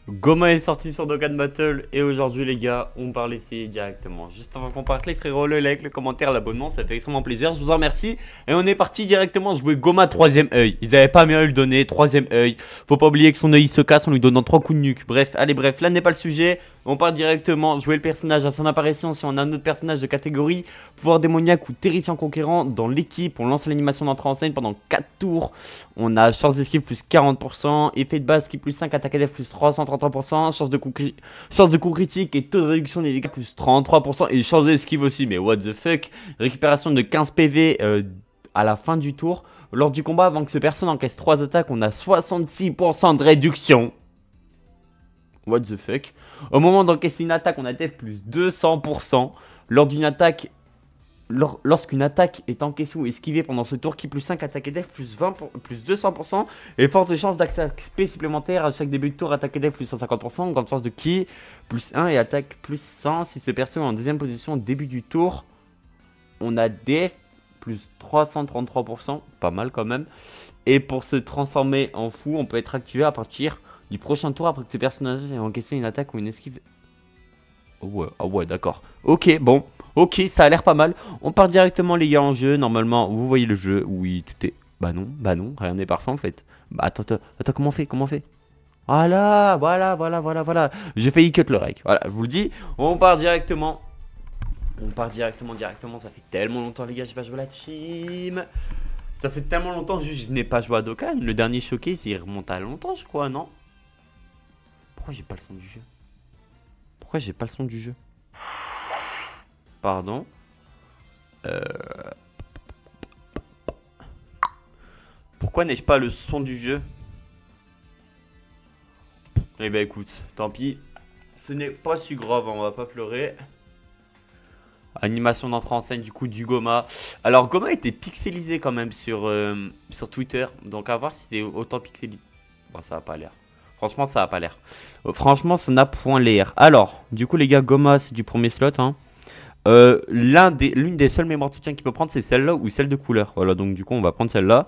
Goma est sorti sur Dokkan Battle et aujourd'hui les gars, on va l'essayer directement. Juste avant qu'on parte les frérots, le like, le commentaire, l'abonnement, ça fait extrêmement plaisir, je vous en remercie. Et on est parti directement jouer Goma troisième œil. Ils avaient pas mieux à le donner, troisième œil. Faut pas oublier que son œil se casse en lui donnant 3 coups de nuque. Bref, là n'est pas le sujet. On part directement jouer le personnage à son apparition. Si on a un autre personnage de catégorie, pouvoir démoniaque ou terrifiant conquérant dans l'équipe, on lance l'animation d'entrée en scène pendant 4 tours. On a chance d'esquive plus 40%, effet de base qui plus 5, attaque def plus 333%, chance de coup critique et taux de réduction des dégâts plus 33% et chance d'esquive aussi. Mais what the fuck, récupération de 15 PV à la fin du tour. Lors du combat, avant que ce personnage encaisse 3 attaques, on a 66% de réduction. What the fuck. Au moment d'encaisser une attaque, on a def plus 200%. Lors d'une attaque, lorsqu'une attaque est encaissée ou esquivée pendant ce tour, qui plus 5, attaque et def plus 200%. Et forte chance d'attaque spé supplémentaire à chaque début de tour, attaque et def plus 150%. Grande chance de ki plus 1 et attaque plus 100. Si ce perso est en deuxième position au début du tour, on a def plus 333%. Pas mal quand même. Et pour se transformer en fou, on peut être activé à partir du prochain tour après que ce personnage ait encaissé une attaque ou une esquive. Oh ouais, d'accord. Ok, bon. Ok, ça a l'air pas mal. On part directement les gars en jeu. Normalement, vous voyez le jeu. Oui, tout est... Bah non, rien n'est parfait en fait. Bah attends, comment on fait Voilà. J'ai failli cut le rec. Voilà, je vous le dis. On part directement. Ça fait tellement longtemps les gars, j'ai pas joué à la team. Ça fait tellement longtemps juste je n'ai pas joué à Dokkan. Le dernier showcase, il remonte à longtemps je crois, non? Pourquoi j'ai pas le son du jeu? Pardon. Pourquoi n'ai-je pas le son du jeu? Eh ben écoute, tant pis. Ce n'est pas si grave, on va pas pleurer. Animation d'entrée en scène du coup du Goma. Alors Goma était pixelisé quand même sur Twitter. Donc à voir si c'est autant pixelisé. Bon, ça a pas l'air. Franchement, ça a pas l'air. Franchement, ça n'a point l'air. Alors, du coup, les gars, Goma, c'est du premier slot. Hein. L'une des seules mémoires de soutien qu'il peut prendre, c'est celle-là ou celle de couleur. Voilà, donc du coup, on va prendre celle-là.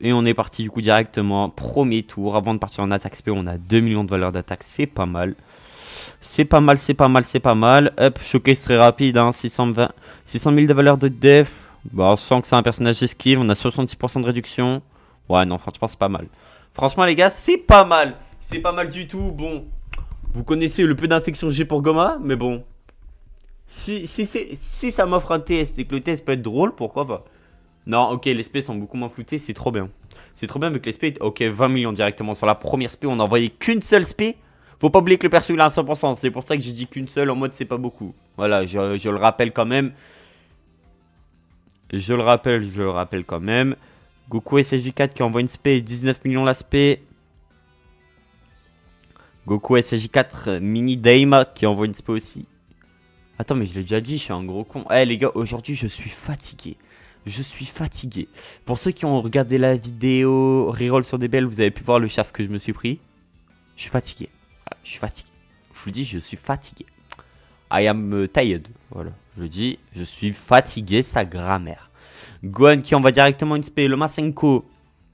Et on est parti du coup directement. Premier tour. Avant de partir en attaque SP, on a 2 millions de valeur d'attaque. C'est pas mal. C'est pas mal. Hop, showcase très rapide. Hein, 600 000 de valeur de def. Bah, on sent que c'est un personnage esquive. On a 66% de réduction. Ouais, non, franchement, c'est pas mal. Franchement les gars, c'est pas mal. C'est pas mal du tout. Bon, vous connaissez le peu d'infection que j'ai pour Goma. Mais bon, si ça m'offre un test et que le test peut être drôle, pourquoi pas. Non, ok, les spés sont beaucoup moins floutés. C'est trop bien. C'est trop bien vu que les spés... Ok, 20 millions directement. Sur la première spé, on n'a envoyé qu'une seule spé. Faut pas oublier que le perso il a un 100%. C'est pour ça que j'ai dit qu'une seule en mode c'est pas beaucoup. Voilà, je le rappelle quand même. Je le rappelle quand même. Goku SSJ4 qui envoie une spé, 19 millions la spé. Goku SSJ4 mini Daima qui envoie une spé aussi. Attends, mais je l'ai déjà dit, je suis un gros con. Eh les gars, aujourd'hui je suis fatigué. Pour ceux qui ont regardé la vidéo Reroll sur des belles, vous avez pu voir le shaft que je me suis pris. Je suis fatigué. Je vous le dis, je suis fatigué. I am tired. Voilà, je le dis, je suis fatigué, sa grammaire. Gohan qui envoie directement une spé, le Masenko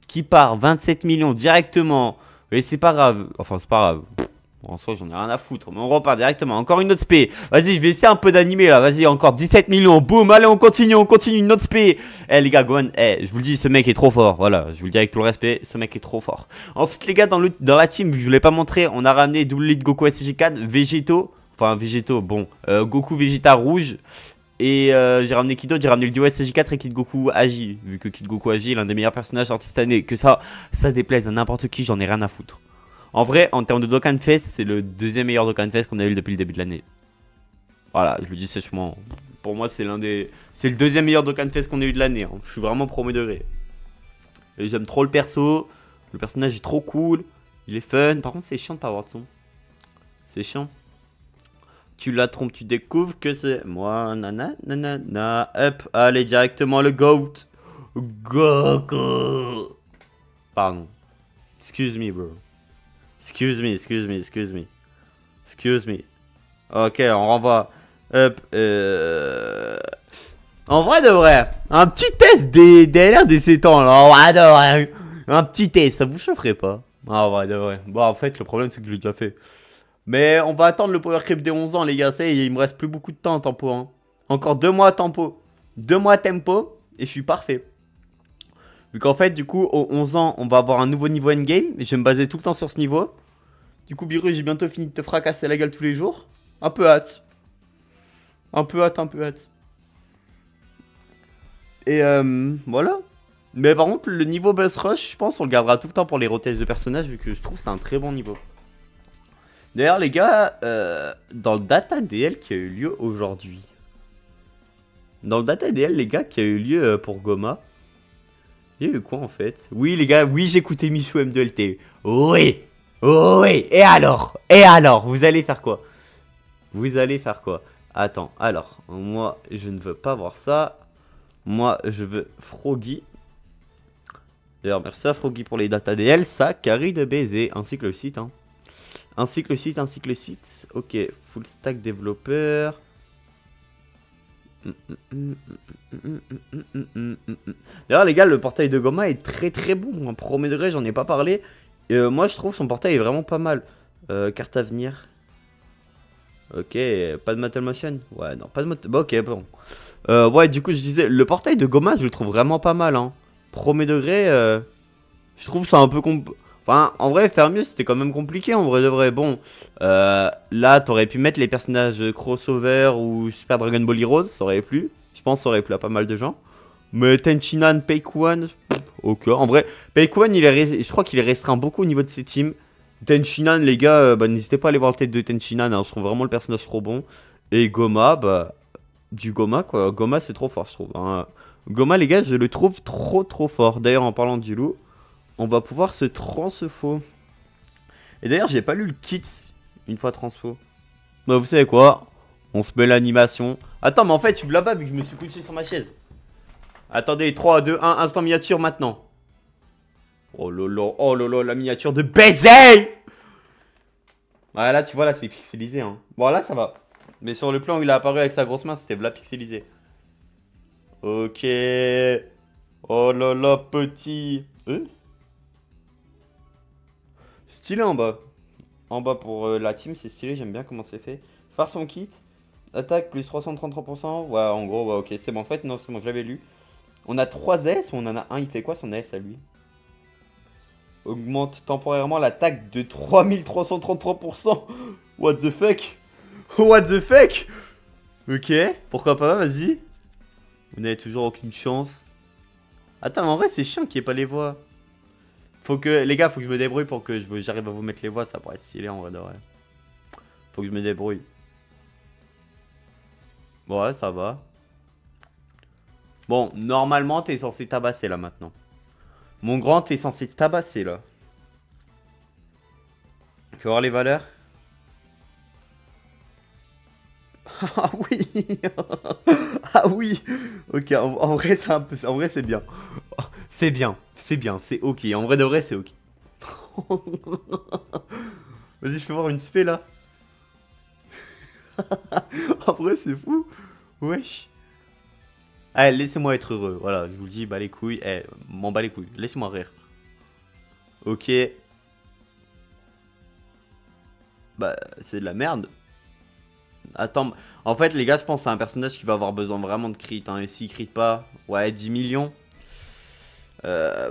qui part 27 millions directement. Et c'est pas grave. Enfin, c'est pas grave. En soi, j'en ai rien à foutre. Mais on repart directement. Encore une autre spé. Vas-y, je vais essayer un peu d'animer là. Vas-y, encore 17 millions. Boum, allez, on continue une autre spé. Eh les gars, Gohan, je vous le dis, ce mec est trop fort. Voilà, je vous le dis avec tout le respect, ce mec est trop fort. Ensuite, les gars, dans la team, vu que je ne vous l'ai pas montré, on a ramené double lead Goku SJ4, Végéto. Enfin, Végéto, bon. Goku Vegeta rouge. Et j'ai ramené qui d'autre? J'ai ramené le duo SSJ4 et Kid Goku Agi. Vu que Kid Goku Agi est l'un des meilleurs personnages sortis cette année. Que ça déplaise à n'importe qui, j'en ai rien à foutre. En vrai, en termes de Dokkan Fest, c'est le deuxième meilleur Dokkan Fest qu'on a eu depuis le début de l'année. Voilà, je le dis sèchement. Pour moi, c'est le deuxième meilleur Dokkan Fest qu'on a eu de l'année. Hein. Je suis vraiment premier degré. Et j'aime trop le perso. Le personnage est trop cool. Il est fun. Par contre, c'est chiant de pas avoir de son. C'est chiant. Tu la trompes, tu découvres que c'est moi, nanana, hop, allez, directement le GOAT. Goku. Pardon. Excuse me, bro. Excuse me. Ok, on renvoie. Hop, En vrai de vrai, un petit test des LR des 7 ans, là. En vrai de vrai. Un petit test, ça vous chaufferait pas? Ah ouais, de vrai. Bon, en fait, le problème, c'est que je l'ai déjà fait. Mais on va attendre le power creep des 11 ans, les gars. Ça y est, il me reste plus beaucoup de temps en tempo. Hein. Encore 2 mois à tempo. 2 mois à tempo. Et je suis parfait. Vu qu'en fait, du coup, aux 11 ans, on va avoir un nouveau niveau endgame. Et je vais me baser tout le temps sur ce niveau. Du coup, Biru, j'ai bientôt fini de te fracasser la gueule tous les jours. Un peu hâte. Un peu hâte, un peu hâte. Et voilà. Mais par contre, le niveau Buzz Rush, je pense, on le gardera tout le temps pour les rotations de personnages. Vu que je trouve que c'est un très bon niveau. D'ailleurs, les gars, dans le Data DL qui a eu lieu aujourd'hui. Dans le Data DL, les gars, qui a eu lieu pour Goma. Il y a eu quoi en fait? Oui, les gars, oui, j'écoutais Michou M2LT. Oui! Oui! Et alors? Et alors? Vous allez faire quoi? Vous allez faire quoi? Attends, alors, moi, je ne veux pas voir ça. Moi, je veux Froggy. D'ailleurs, merci à Froggy pour les Data DL. Ça, carry de baiser, ainsi que le site, hein. Ainsi que le site, ainsi que le site. Ok, full stack développeur. D'ailleurs, les gars, le portail de Goma est très très bon. Premier degré, j'en ai pas parlé. Moi, je trouve son portail est vraiment pas mal. Carte à venir. Ok, pas de Metal Motion. Ouais, non, pas de Metal. Bah, ok, bon. Ouais, du coup, je disais, le portail de Goma, je le trouve vraiment pas mal. Hein. Premier degré, je trouve ça un peu Enfin, en vrai, faire mieux, c'était quand même compliqué, en vrai de vrai. Bon, là, t'aurais pu mettre les personnages crossover ou Super Dragon Ball Heroes, ça aurait plu. Je pense que ça aurait plu à pas mal de gens. Mais Tenchinan, Peikuan, ok. En vrai, Peikuan, je crois qu'il est restreint beaucoup au niveau de ses teams. Tenchinan, les gars, bah, n'hésitez pas à aller voir le tête de Tenchinan, hein, je trouve vraiment le personnage trop bon. Et Goma, bah, du Goma, quoi. Goma, c'est trop fort, je trouve. Hein. Goma, les gars, je le trouve trop fort. D'ailleurs, en parlant du loup, on va pouvoir se transfo. Et d'ailleurs, j'ai pas lu le kit une fois transfo. Bah, vous savez quoi? On se met l'animation. Attends, mais en fait, je suis là-bas vu que je me suis couché sur ma chaise. Attendez, 3, 2, 1, instant miniature maintenant. Oh lolo, la miniature de baiser! Ouais, là, tu vois, là, c'est pixelisé. Hein. Bon, là, ça va. Mais sur le plan où il a apparu avec sa grosse main, c'était là pixelisé. Ok. Oh là là, petit. Stylé en bas. En bas pour la team, c'est stylé, j'aime bien comment c'est fait. Faire son kit. Attaque plus 333%. Ouais, en gros, ouais, ok, c'est bon. En fait, non, c'est bon, je l'avais lu. On a 3 S, on en a un, il fait quoi son S à lui? Augmente temporairement l'attaque de 3333%. What the fuck? What the fuck? Ok, pourquoi pas, vas-y. Vous n'avez toujours aucune chance. Attends, mais en vrai, c'est chiant qu'il n'y ait pas les voix. Faut que, les gars, faut que je me débrouille pour que j'arrive à vous mettre les voix, ça pourrait être stylé en vrai de vrai. Faut que je me débrouille. Ouais, ça va. Bon, normalement, t'es censé tabasser là maintenant. Mon grand, t'es censé tabasser là. Fais voir les valeurs. Ah oui. Ah oui. Ok, en vrai, c'est un peu, en vrai, c'est bien. C'est bien, c'est ok. En vrai de vrai, c'est ok. Vas-y, je fais voir une spé là. En vrai, c'est fou. Wesh. Allez, laissez-moi être heureux. Voilà, je vous le dis, bas les couilles. Eh, m'en bats les couilles. Laissez-moi rire. Ok. Bah, c'est de la merde. Attends, en fait, les gars, je pense que c'est un personnage qui va avoir besoin vraiment de crit. Hein, et s'il crit pas, ouais, 10 millions. Ça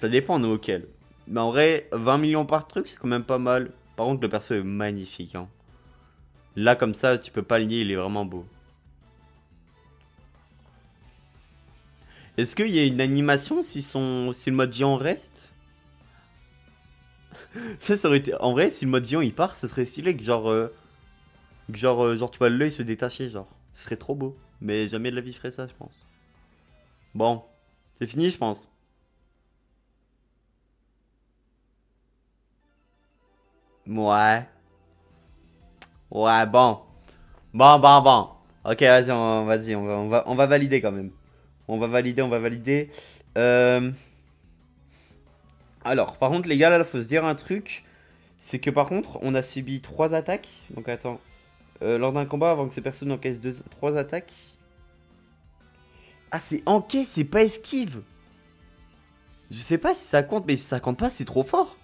dépend de auquel. Mais en vrai, 20 millions par truc, c'est quand même pas mal. Par contre, le perso est magnifique. Hein. Là, comme ça, tu peux pas le nier, il est vraiment beau. Est-ce qu'il y a une animation si le mode géant reste? Ça aurait été... En vrai, si le mode géant il part, ce serait stylé que genre tu vois l'œil se détacher, genre. Ce serait trop beau. Mais jamais de la vie je ferais ça, je pense. Bon, c'est fini, je pense. Ouais. Ouais, bon. Bon. Ok, vas-y, on va valider quand même. On va valider. Euh... Alors, par contre, les gars, là, faut se dire un truc. C'est que par contre, on a subi 3 attaques. Donc, attends. Lors d'un combat, avant que ces personnes encaissent 3 attaques. Ah, c'est encaisse, c'est pas esquive. Je sais pas si ça compte, mais si ça compte pas, c'est trop fort.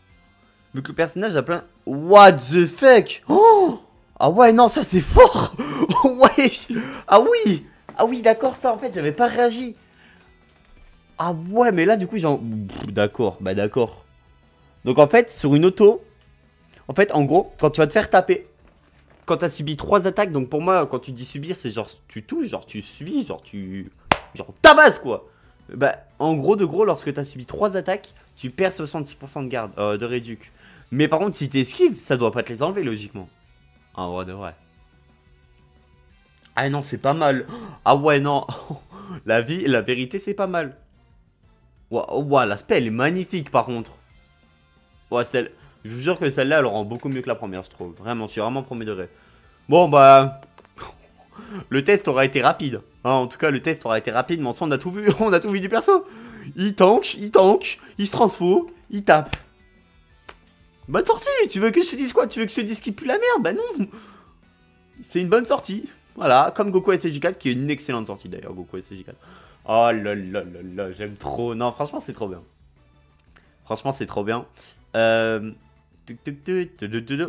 Vu que le personnage a plein... What the fuck? Oh! Ah ouais, non, ça c'est fort. Ouais. Ah oui. Ah oui, d'accord, ça en fait, j'avais pas réagi. Ah ouais, mais là du coup, d'accord, bah d'accord. Donc en fait, sur une auto... En fait, en gros, quand tu vas te faire taper... Quand tu as subi 3 attaques, donc pour moi, quand tu dis subir, c'est genre tu touches, genre tu subis, genre tu... Genre tabasses quoi. Bah, en gros de gros, lorsque tu as subi 3 attaques, tu perds 66% de garde, de réduc. Mais par contre, si tu esquives, ça doit pas te les enlever logiquement. En vrai de vrai. Ah non, c'est pas mal. Ah ouais, non. La vérité, c'est pas mal. Ouah, l'aspect, elle est magnifique par contre. Ouais, je vous jure que celle-là, elle rend beaucoup mieux que la première, je trouve. Vraiment, je suis vraiment premier degré. Bon, bah... Le test aura été rapide. Hein, en tout cas, le test aura été rapide, mais en soi, on a tout vu. On a tout vu du perso. Il tank, il se transfo, il tape. Bonne sortie. Tu veux que je te dise quoi? Tu veux que je te dise qu'il pue la merde? Bah non. C'est une bonne sortie. Voilà, comme Goku SG4, qui est une excellente sortie d'ailleurs, Goku SG4. Oh là là là là, j'aime trop. Non, franchement, c'est trop bien. Franchement, c'est trop bien. Désolé,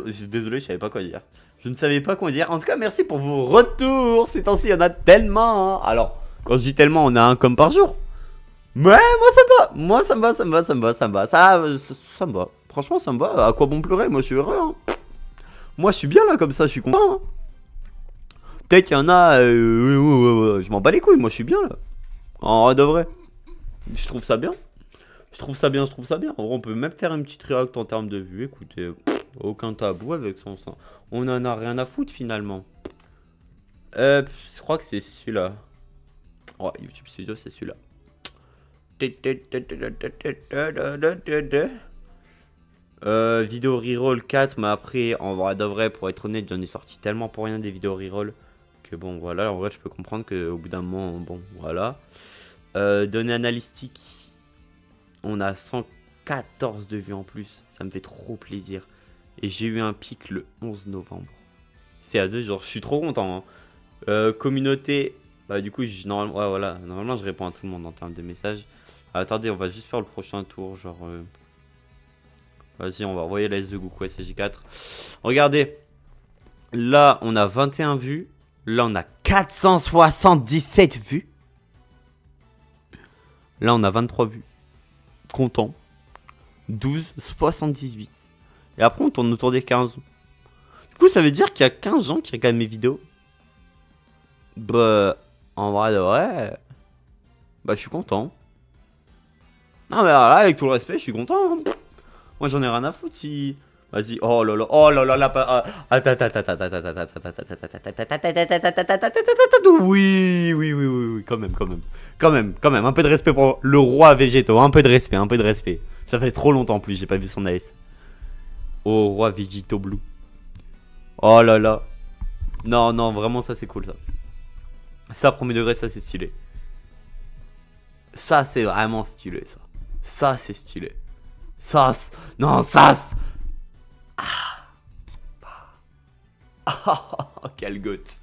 je savais pas quoi dire. Je ne savais pas quoi dire. En tout cas, merci pour vos retours. Ces temps-ci, il y en a tellement. Hein. Alors, quand je dis tellement, on a un comme par jour. Mais moi, ça me va. Moi, ça me va, ça me va, ça me va, ça me va. Ça me va. Franchement, ça me va. À quoi bon pleurer? Moi, je suis heureux. Hein. Moi, je suis bien là, comme ça, je suis content. Hein. Peut-être qu'il y en a. Je m'en bats les couilles. Moi, je suis bien là. En vrai de vrai. Je trouve ça bien. Je trouve ça bien, je trouve ça bien. En vrai, on peut même faire une petite react en termes de vue. Écoutez, aucun tabou avec son sang. On en a rien à foutre finalement. Je crois que c'est celui-là. Ouais, YouTube Studio, c'est celui-là. Vidéo reroll 4, mais après, en vrai de vrai, pour être honnête, j'en ai sorti tellement pour rien des vidéos reroll que bon, voilà. En vrai, je peux comprendre qu'au bout d'un moment, bon, voilà. Données analytiques. On a 114 de vues en plus. Ça me fait trop plaisir. Et j'ai eu un pic le 11 novembre. C'était à 2 jours. Je suis trop content. Hein. Communauté. Bah du coup, normalement, ouais, voilà. Normalement, je réponds à tout le monde en termes de messages. Attendez, on va juste faire le prochain tour. Genre... Vas-y, on va envoyer la liste de Goku SG4. Regardez. Là, on a 21 vues. Là, on a 477 vues. Là, on a 23 vues. Content. 12, 78. Et après, on tourne autour des 15. Du coup, ça veut dire qu'il y a 15 gens qui regardent mes vidéos. Bah, en vrai de vrai, bah, je suis content. Non, mais là, avec tout le respect, je suis content. Moi, j'en ai rien à foutre si... Vas-y, oh là là, oui, quand même, un peu de respect pour le roi végétaux, un peu de respect. Ça fait trop longtemps en plus, j'ai pas vu son AS. Oh, roi végétaux blue. Oh là là. Non, non, vraiment, ça c'est cool ça. Ça, premier degré, ça c'est stylé. Ça, c'est vraiment stylé ça. Ça, c'est stylé. Ça, non, ça. Oh, quel goth.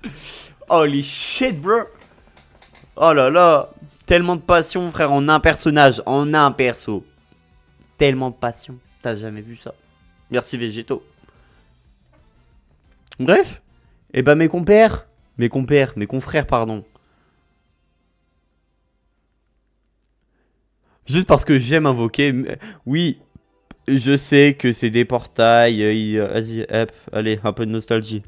Holy shit, bro. Oh là là. Tellement de passion, frère, en un personnage, en un perso. Tellement de passion. T'as jamais vu ça. Merci, végétaux. Bref. Et bah, mes confrères, pardon. Juste parce que j'aime invoquer. Oui, je sais que c'est des portails. Vas-y, hop, allez, un peu de nostalgie.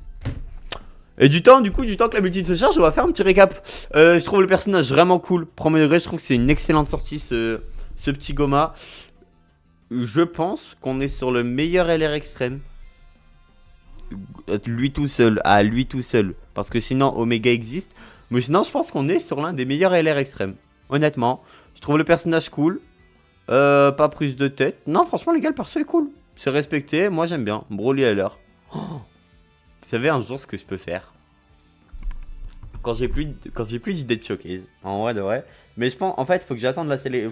Et du temps que la multi se charge, on va faire un petit récap. Je trouve le personnage vraiment cool. Premier degré, je trouve que c'est une excellente sortie, ce petit Goma. Je pense qu'on est sur le meilleur LR extrême. Lui tout seul, Parce que sinon, Omega existe. Mais sinon, je pense qu'on est sur l'un des meilleurs LR extrêmes. Honnêtement, je trouve le personnage cool. Pas prise de tête. Non, franchement, les gars, le perso est cool. C'est respecté, moi j'aime bien. Broly LR. Oh, vous savez un jour ce que je peux faire? Quand j'ai plus d'idées de showcase. En vrai de vrai. Mais je pense, en fait, faut que j'attende les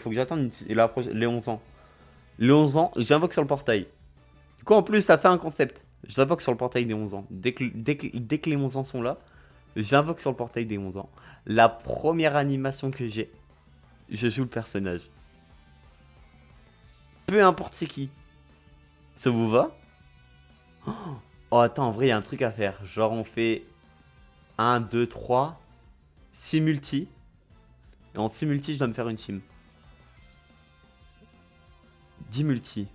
11 ans. Les 11 ans, j'invoque sur le portail. Du coup, en plus, ça fait un concept. J'invoque sur le portail des 11 ans. Dès que les 11 ans sont là, j'invoque sur le portail des 11 ans. La première animation que j'ai, je joue le personnage. peu importe c'est qui. Ça vous va? Oh, attends, en vrai, il y a un truc à faire. Genre, on fait 1, 2, 3, 6 multi. Et en 6 multi, je dois me faire une team. 10 multi.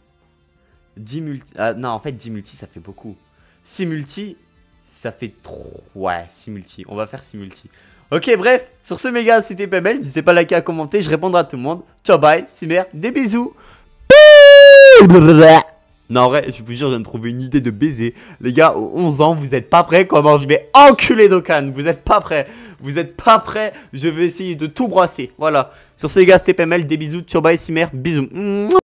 10 multi. Ah, non, en fait, 10 multi, ça fait beaucoup. 6 multi, ça fait trop. Ouais, 6 multi. On va faire 6 multi. Ok, bref, sur ce, méga, c'était Pebble. N'hésitez pas à liker, à commenter. Je répondrai à tout le monde. Ciao, bye. Simer, des bisous. Non, en vrai, je vous jure, je viens de trouver une idée de baiser. Les gars, aux 11 ans, vous êtes pas prêts? Comment je vais enculer Dokkan? Vous êtes pas prêts? Vous êtes pas prêts? Je vais essayer de tout brasser. Voilà. Sur ce, les gars, c'était PML. Des bisous. Ciao, bye, Simer. Bisous.